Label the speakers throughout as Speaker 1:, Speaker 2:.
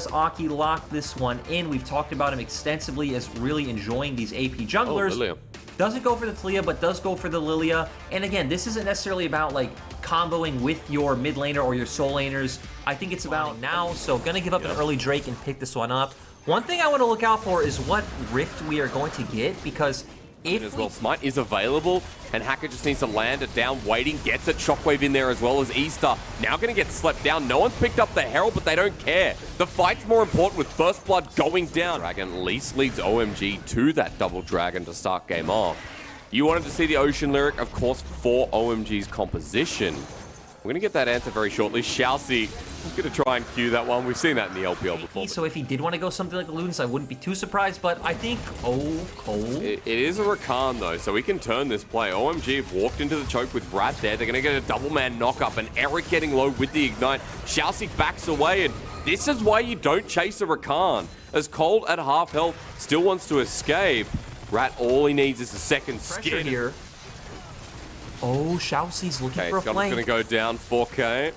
Speaker 1: lets Aki lock this one in. We've talked about him extensively as really enjoying these AP junglers.
Speaker 2: Lilia.
Speaker 1: Doesn't go for the Talia, but does go for the Lilia. And again, this isn't necessarily about like comboing with your mid laner or your soul laners. I think it's about now. So gonna give up an early Drake and pick this one up. One thing I want to look out for is what Rift we are going to get, because if
Speaker 2: Smite is available, and Hacker just needs to land it down, waiting, gets it, Shockwave in there as well as eStar. Now going to get slept down. No one's picked up the Herald, but they don't care. The fight's more important with First Blood going down. Dragon at least leads OMG to that double dragon to start game off. You wanted to see the Ocean Lyric, of course, for OMG's composition. We're going to get that answer very shortly. Shalcy is going to try and cue that one. We've seen that in the LPL before.
Speaker 1: So if he did want to go something like Ludens, I wouldn't be too surprised, but I think, Cole.
Speaker 2: It is a Rakan, though, so we can turn this play. OMG have walked into the choke with Rat there. They're going to get a double-man knock-up, and Eric getting low with the Ignite. Shalcy backs away, and this is why you don't chase a Rakan. As Cold at half health still wants to escape, Rat, all he needs is a second skin
Speaker 1: here. Oh, Shalcy's looking for a flank.
Speaker 2: Going to go down 4K.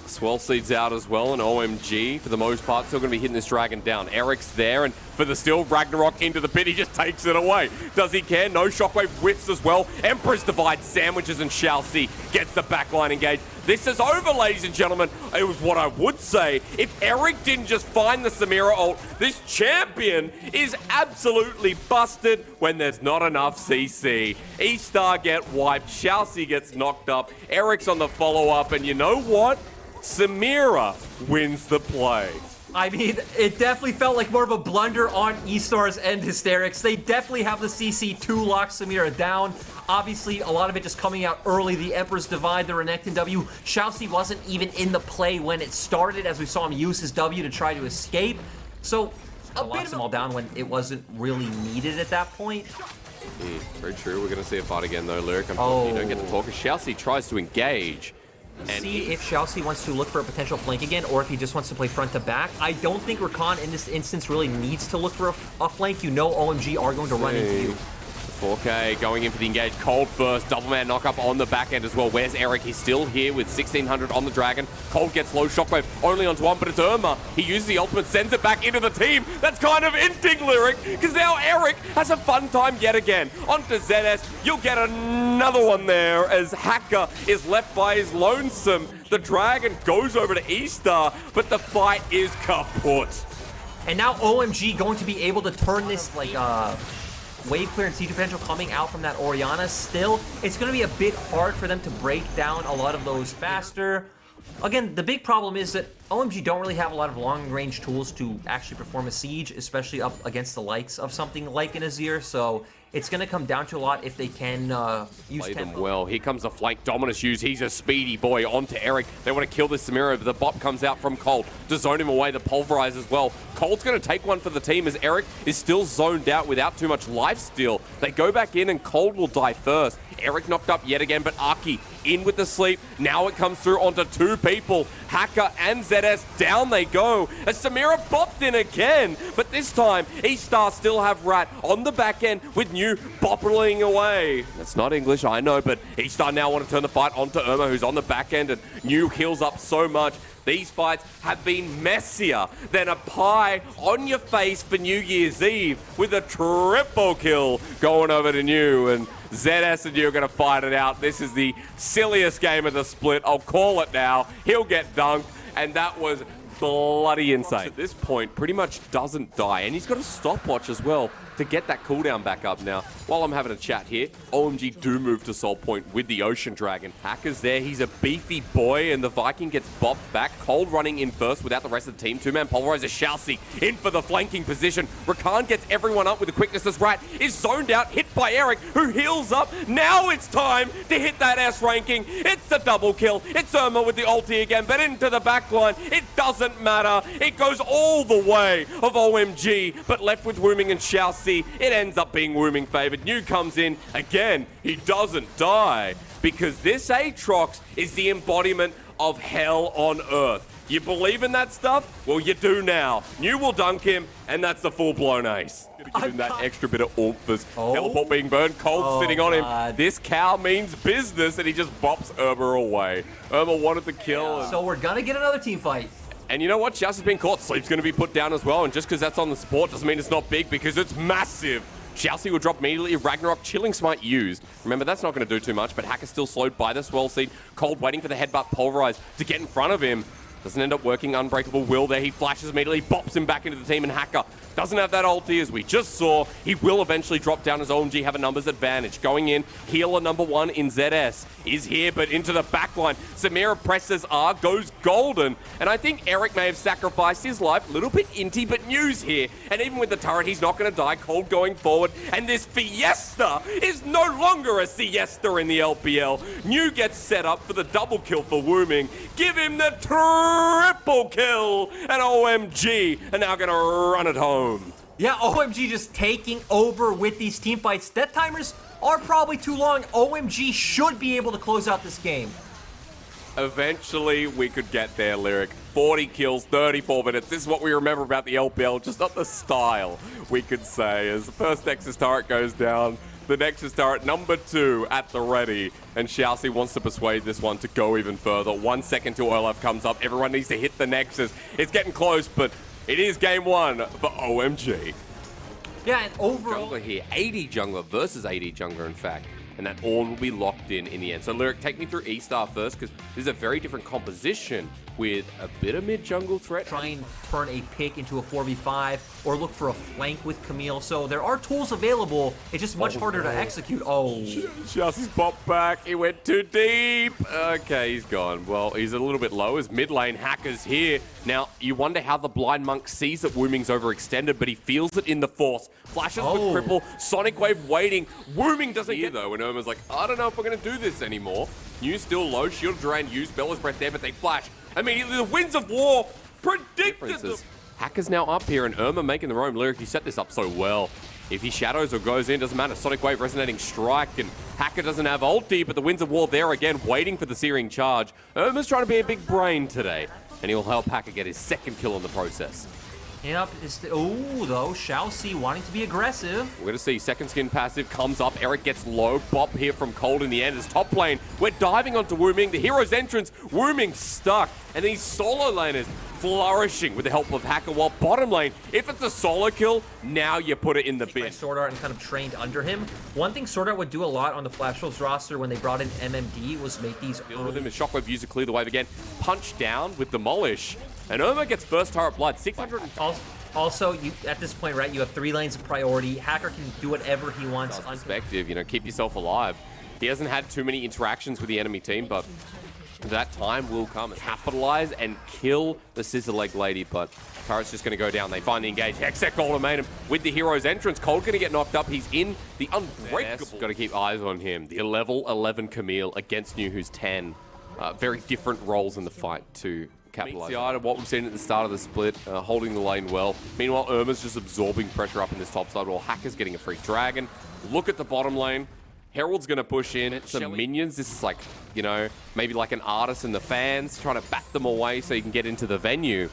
Speaker 2: Swell Seed's out as well, and OMG, for the most part, still going to be hitting this dragon down. Eric's there, and for the steal, Ragnarok into the pit. He just takes it away. Does he care? No, Shockwave whiffs as well. Emperor's Divide sandwiches, and Shalcy gets the backline engaged. This is over, ladies and gentlemen. It was what I would say. If Eric didn't just find the Samira ult, this champion is absolutely busted when there's not enough CC. eStar get wiped. Shalcy gets knocked up. Eric's on the follow-up, and you know what? Samira wins the play.
Speaker 1: I mean, it definitely felt like more of a blunder on eStar's end, Hysterics. They definitely have the CC to lock Samira down. Obviously, a lot of it just coming out early. The Emperor's Divide, the Renekton W. Shalcy wasn't even in the play when it started, as we saw him use his W to try to escape. So, a bit of them all down when it wasn't really needed at that point.
Speaker 2: Very true. We're going to see a fight again, though, Lyric. Unfortunately, you don't get to talk. Shalcy tries to engage.
Speaker 1: And see if Shalcy wants to look for a potential flank again, or if he just wants to play front to back. I don't think Rakan in this instance really needs to look for a flank. You know OMG are going to run into you.
Speaker 2: 4K going in for the engage. Cold first. Double man knock-up on the back end as well. Where's Eric? He's still here with 1600 on the Dragon. Cold gets low. Shockwave only onto one, but it's Irma. He uses the ultimate, sends it back into the team. That's kind of inting, Lyric, because now Eric has a fun time yet again. Onto ZS. You'll get another one there as Hacker is left by his lonesome. The Dragon goes over to eStar, but the fight is kaput.
Speaker 1: And now OMG going to be able to turn this like wave clear and siege potential coming out from that Orianna. Still, it's going to be a bit hard for them to break down a lot of those faster. Again, the big problem is that OMG don't really have a lot of long-range tools to actually perform a siege, especially up against the likes of something like an Azir. So it's going to come down to a lot if they can use
Speaker 2: Play
Speaker 1: tempo.
Speaker 2: them well. Here comes the flank. Dominus use. He's a speedy boy. Onto Eric. They want to kill this Samira, but the bot comes out from Cold to zone him away. The pulverize as well. Cold's going to take one for the team as Eric is still zoned out without too much life steal. They go back in and Cold will die first. Eric knocked up yet again, but Aki in with the sleep. Now it comes through onto two people. Hacker and ZS, down they go. As Samira bopped in again, but this time eStar still have Rat on the back end with New boppling away. That's not English, I know, but eStar now want to turn the fight onto Irma, who's on the back end, and New heals up so much. These fights have been messier than a pie on your face for New Year's Eve, with a triple kill going over to New, and ZS and you are going to fight it out. This is the silliest game of the split. I'll call it now. He'll get dunked, and that was bloody insane. At this point, pretty much doesn't die, and he's got a stopwatch as well to get that cooldown back up now. While I'm having a chat here, OMG do move to Soul Point with the Ocean Dragon. Hacker's there, he's a beefy boy, and the Viking gets bopped back. Cold running in first without the rest of the team. Two-man pulverizer, Shalcy in for the flanking position. Rakan gets everyone up with the quickness as Rat is zoned out, hit by Eric, who heals up. Now it's time to hit that S ranking. It's a double kill. It's Irma with the ulti again, but into the backline. It doesn't matter. It goes all the way of OMG, but left with Wooming and Shalcy. It ends up being Wooming favored. New comes in again. He doesn't die because this Aatrox is the embodiment of hell on earth. You believe in that stuff? Well, you do now. New will dunk him, and that's the full-blown ace. Give him that extra bit of oomph as teleport being burned. Cold sitting on him. This cow means business, and he just bops Irma away. Irma wanted the kill.
Speaker 1: So we're gonna get another team fight.
Speaker 2: And you know what? Shouse has been caught. Sleep's going to be put down as well. And just because that's on the support doesn't mean it's not big, because it's massive. Shouse will drop immediately. Ragnarok, Chilling Smite used. Remember, that's not going to do too much, but Hacker's still slowed by the Swell Seed. Cold waiting for the headbutt Pulverize to get in front of him. Doesn't end up working. Unbreakable Will there. He flashes immediately, bops him back into the team, and Hacker doesn't have that ulti, as we just saw. He will eventually drop down as OMG have a numbers advantage. Going in, healer number 1 in ZS is here, but into the backline. Samira presses R, goes golden, and I think Eric may have sacrificed his life. Little bit inty, but news here. And even with the turret, he's not going to die. Cold going forward, and this Fiesta is no longer a siesta in the LPL. New gets set up for the double kill for Wooming. Give him the triple kill, and OMG are now going to run it home.
Speaker 1: Yeah, OMG just taking over with these team fights. Death timers are probably too long. OMG should be able to close out this game.
Speaker 2: Eventually, we could get there, Lyric. 40 kills, 34 minutes. This is what we remember about the LPL, just not the style, we could say. As the first Nexus turret goes down, the Nexus turret number 2 at the ready. And Shousey wants to persuade this one to go even further. 1 second till OLF comes up. Everyone needs to hit the Nexus. It's getting close, but it is game 1 for OMG.
Speaker 1: Yeah, and overall
Speaker 2: Jungler here, 80 jungler versus 80 jungler, in fact. And that all will be locked in the end. So, Lyric, take me through eStar first, because this is a very different composition with a bit of mid-jungle threat.
Speaker 1: Try and turn a pick into a 4v5 or look for a flank with Camille. So there are tools available. It's just much harder to execute. Oh.
Speaker 2: Shousey's popped back. He went too deep. Okay, he's gone. Well, he's a little bit low as mid lane Hacker's here. Now, you wonder how the Blind Monk sees that Wooming's overextended, but he feels it in the force. Flashes with Cripple. Sonic Wave waiting. Wooming doesn't get though, and Irma's like, I don't know if we're going to do this anymore. New still low. Shield Duran used Bella's Breath there, but they flash. Immediately, the Winds of War predicted them. Hacker's now up here, and Irma making the roam. Lyric, you set this up so well. If he shadows or goes in, doesn't matter. Sonic Wave, Resonating Strike, and Hacker doesn't have ulti, but the Winds of War there again, waiting for the Searing Charge. Irma's trying to be a big brain today, and he'll help Hacker get his second kill in the process.
Speaker 1: Yep, though, Shousey wanting to be aggressive.
Speaker 2: We're going to see second skin passive comes up. Eric gets low. Bop here from Cold in the end as top lane. We're diving onto Wooming. The hero's entrance. Wooming stuck. And these solo laners flourishing with the help of Hacker. While bottom lane, if it's a solo kill, now you put it in the bin.
Speaker 1: Sword Art and kind of trained under him. One thing Sword Art would do a lot on the Flash Wolves roster when they brought in MMD was make these
Speaker 2: deal with him as Shockwave used to clear the wave again. Punch down with Demolish. And Irma gets first turret blood. 600.
Speaker 1: Also, you at this point, right, you have 3 lanes of priority. Hacker can do whatever he wants.
Speaker 2: Perspective, you know, keep yourself alive. He hasn't had too many interactions with the enemy team, but that time will come. Capitalize and kill the Scissor Leg Lady, but turret's just going to go down. They finally engage. Hextech ultimatum with the hero's entrance. Cold going to get knocked up. He's in the Unbreakable. Got to keep eyes on him. The level 11 Camille against New, who's 10. Very different roles in the fight to capitalize. The eye of what we've seen at the start of the split, holding the lane well. Meanwhile, Irma's just absorbing pressure up in this top side while Hacker's getting a free dragon. Look at the bottom lane. Herald's going to push in. Some minions. This is like, you know, maybe like an artist and the fans trying to bat them away so you can get into the venue.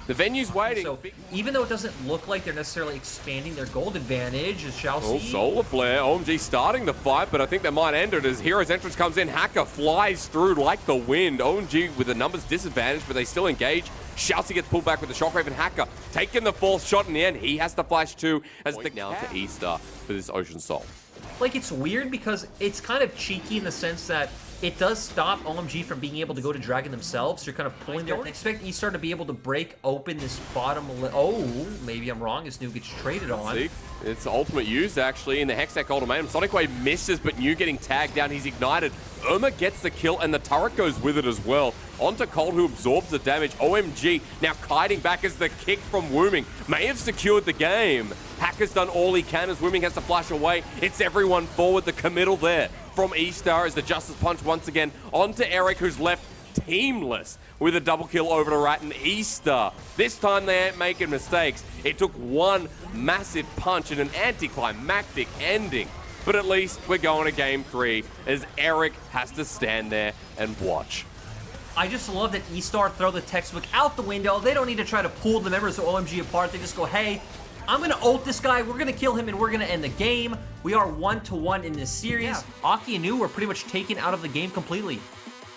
Speaker 2: The venue's waiting.
Speaker 1: So, even though it doesn't look like they're necessarily expanding their gold advantage, as Shousey.
Speaker 2: Solar Flare. OMG starting the fight, but I think that might end it as Hero's entrance comes in. Hacker flies through like the wind. OMG with the numbers disadvantage, but they still engage. Shousey gets pulled back with the Shockwave, and Hacker taking the 4th shot in the end. He has to flash too as the now to eStar for this Ocean Soul.
Speaker 1: Like, it's weird because it's kind of cheeky in the sense that it does stop OMG from being able to go to Dragon themselves. So you're kind of pulling their... Expect eStar to be able to break open this bottom... Oh, maybe I'm wrong. This New gets traded on.
Speaker 2: See? It's ultimate used, actually, in the Hextech ultimatum. Sonic Wave misses, but New getting tagged down. He's ignited. Irma gets the kill, and the turret goes with it as well. Onto Cold, who absorbs the damage. OMG now kiting back as the kick from Wooming may have secured the game. Hacker's done all he can as Wooming has to flash away. It's everyone forward. The committal there from eStar as the Justice Punch once again onto Eric, who's left teamless with a double kill over to Rat and eStar. This time they ain't making mistakes. It took one massive punch and an anticlimactic ending. But at least we're going to game 3 as Eric has to stand there and watch.
Speaker 1: I just love that eStar throw the textbook out the window. They don't need to try to pull the members of OMG apart. They just go, hey, I'm going to ult this guy, we're going to kill him, and we're going to end the game. We are 1-1 in this series. Aki and New were pretty much taken out of the game completely.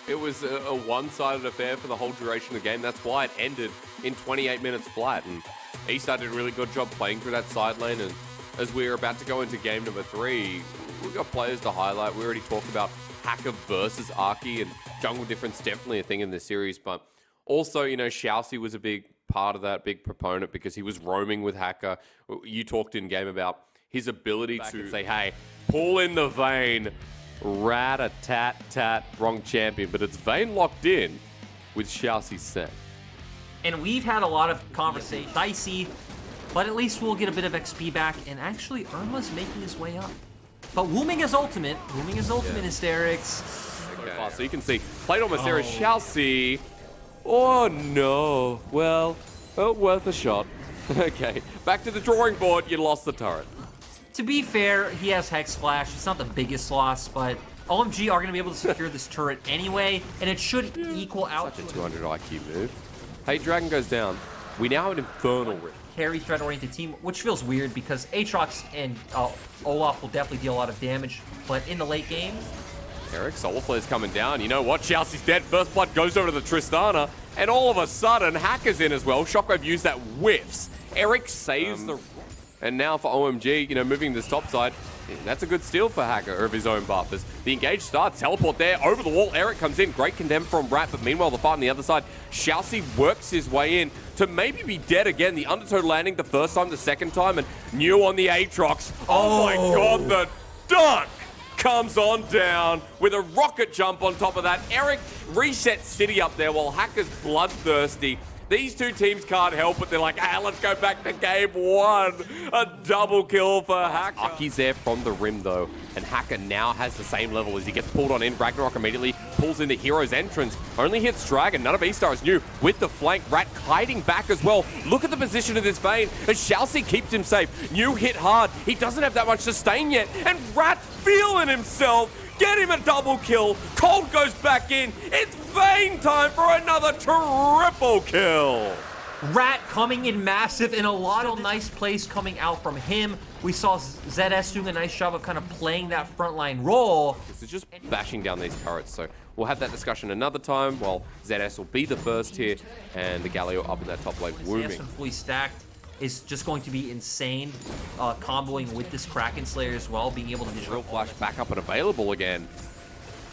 Speaker 2: It was a one-sided affair for the whole duration of the game. That's why it ended in 28 minutes flat. And eStar did a really good job playing through that side lane. And as we're about to go into game number 3, we've got players to highlight. We already talked about Hacker versus Arky, and jungle difference definitely a thing in this series. But also, you know, Xiaoxi was a big part of that, big proponent, because he was roaming with Hacker. You talked in game about his ability to say, hey, pull in the Vayne. Rat-a-tat-tat, wrong champion, but it's Vayne locked in with Xiaoxi set.
Speaker 1: And we've had a lot of conversations. Dicey, but at least we'll get a bit of XP back, and actually Irma's making his way up. But Wooming is ultimate. Wooming is ultimate, Hysterics.
Speaker 2: Okay. So you can see, played almost there is Xiaoxi. Oh no, well, worth a shot. Okay, back to the drawing board, you lost the turret.
Speaker 1: To be fair, he has Hex Flash. It's not the biggest loss, but OMG are going to be able to secure this turret anyway, and it should equal out.
Speaker 2: Such a 200 IQ move. Hey, Dragon goes down. We now have an Infernal Rift.
Speaker 1: Carry threat-oriented team, which feels weird because Aatrox and Olaf will definitely deal a lot of damage, but in the late game...
Speaker 2: Eric, Solar Flare's coming down. You know what? Xiaoxi's dead. First blood goes over to the Tristana, and all of a sudden, Hacker's in as well. Shockwave used that whiffs. Eric saves the... And now for OMG, you know, moving this top side, that's a good steal for Hacker of his own buff. As the engage starts, teleport there, over the wall, Eric comes in, great condemn from Rat, but meanwhile the fight on the other side, Xiaoxi works his way in to maybe be dead again. The undertow landing the first time, the second time, and New on the Aatrox. Oh my god, the dunk comes on down with a rocket jump on top of that. Eric resets City up there while Hacker's bloodthirsty. These two teams can't help it. They're like, ah, let's go back to game 1. A double kill for Hacker. Aki's there from the rim, though, and Hacker now has the same level as he gets pulled on in. Ragnarok immediately pulls into Hero's entrance. Only hits Dragon. None of eStar is new. With the flank, Rat kiting back as well. Look at the position of this Vayne as Xiaoxi keeps him safe. New hit hard. He doesn't have that much sustain yet, and Rat feeling himself. Get him a double kill. Cold goes back in. It's Vayne time for another triple kill.
Speaker 1: Rat coming in massive, and a lot of nice plays coming out from him. We saw ZS doing a nice job of kind of playing that frontline role.
Speaker 2: This is just bashing down these turrets, so we'll have that discussion another time while ZS will be the first here, and the Galio up in that top lane wooming.
Speaker 1: ZS fully stacked is just going to be insane, comboing with this Kraken Slayer as well, being able to
Speaker 2: Real Flash back up and available again.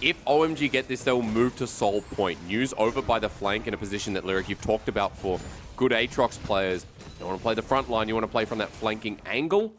Speaker 2: If OMG get this, they'll move to Soul Point. News over by the flank in a position that, Lyric, you've talked about for good Aatrox players. You want to play the front line, you want to play from that flanking angle.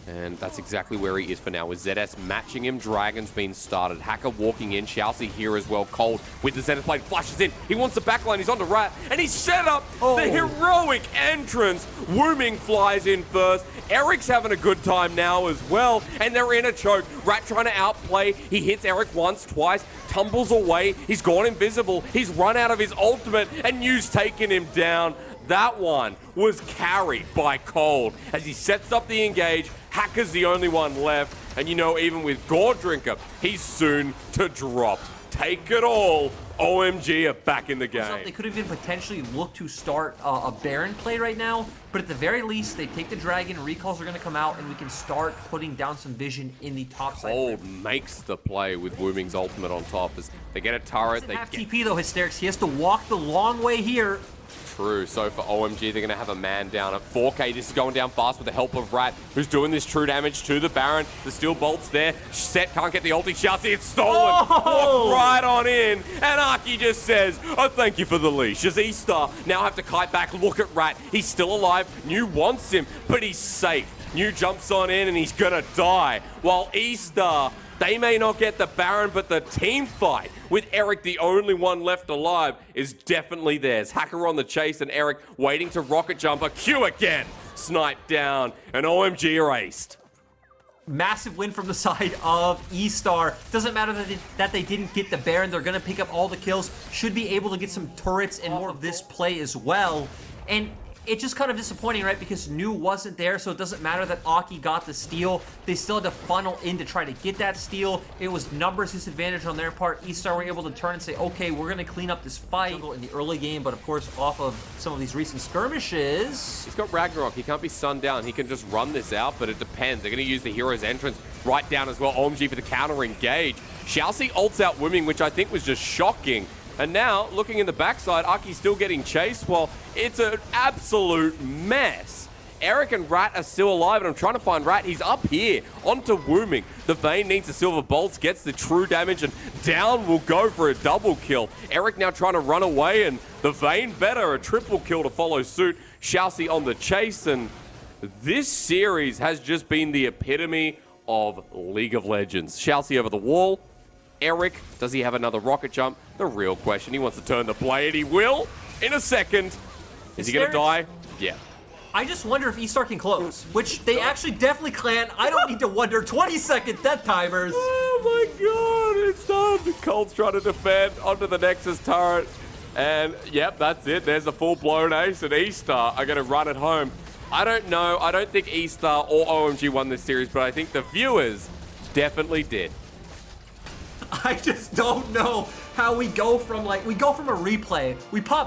Speaker 2: And that's exactly where he is for now, with ZS matching him. Dragon's been started. Hacker walking in. Xiaoxi here as well. Cold with the ZS blade. Flashes in. He wants the backline. He's on to Rat. And he's set up the heroic entrance. Wooming flies in first. Eric's having a good time now as well. And they're in a choke. Rat trying to outplay. He hits Eric once, twice. Tumbles away. He's gone invisible. He's run out of his ultimate. And New's taking him down. That one was carried by Cold as he sets up the engage. Hacker's the only one left. And you know, even with Gore Drinker, he's soon to drop. Take it all. OMG are back in the game.
Speaker 1: They could even potentially look to start a Baron play right now, but at the very least, they take the Dragon, recalls are going to come out, and we can start putting down some vision in the top side.
Speaker 2: Cold makes the play with Wooming's ultimate on top as they get a turret. They
Speaker 1: have TP though, Hysterics. He has to walk the long way here.
Speaker 2: True. So for OMG, they're going to have a man down at 4K. This is going down fast with the help of Rat, who's doing this true damage to the Baron. The steel bolt's there. Set can't get the ulti. Xiaoxi, it's stolen. Walk right on in. And Aki just says, oh, thank you for the leash. As eStar now have to kite back. Look at Rat. He's still alive. New wants him, but he's safe. New jumps on in, and he's going to die. While eStar, they may not get the Baron, but the team fight with Eric, the only one left alive, is definitely theirs. Hacker on the chase, and Eric waiting to rocket jumper. Q again. Sniped down, and OMG erased.
Speaker 1: Massive win from the side of eStar. Doesn't matter that they didn't get the Baron. They're going to pick up all the kills. Should be able to get some turrets and more of this play as well. And it's just kind of disappointing, right? Because New wasn't there, so it doesn't matter that Aki got the steal. They still had to funnel in to try to get that steal. It was numbers disadvantage on their part. eStar were able to turn and say, okay, we're going to clean up this fight in the early game, but of course, off of some of these recent skirmishes.
Speaker 2: He's got Ragnarok. He can't be sunned down. He can just run this out, but it depends. They're going to use the hero's entrance right down as well. OMG for the counter engage. Shalcy ults out Wooming, which I think was just shocking. And now, looking in the backside, Aki's still getting chased. Well, it's an absolute mess. Eric and Rat are still alive, and I'm trying to find Rat. He's up here, onto Wooming. The Vayne needs the Silver Bolts, gets the true damage, and down will go for a double kill. Eric now trying to run away, and the Vayne better, a triple kill to follow suit. Shalcy on the chase, and this series has just been the epitome of League of Legends. Shalcy over the wall. Eric, does he have another rocket jump? The real question. He wants to turn the blade. He will in a second. Is he going to die? Yeah.
Speaker 1: I just wonder if eStar can close, which they actually definitely can. I don't need to wonder. 20-second death timers.
Speaker 2: Oh my god, it's done. Colt's trying to defend onto the Nexus turret. And yep, that's it. There's a full-blown ace, and eStar are going to run it home. I don't know. I don't think eStar or OMG won this series, but I think the viewers definitely did.
Speaker 1: I just don't know how we go from a replay. We pop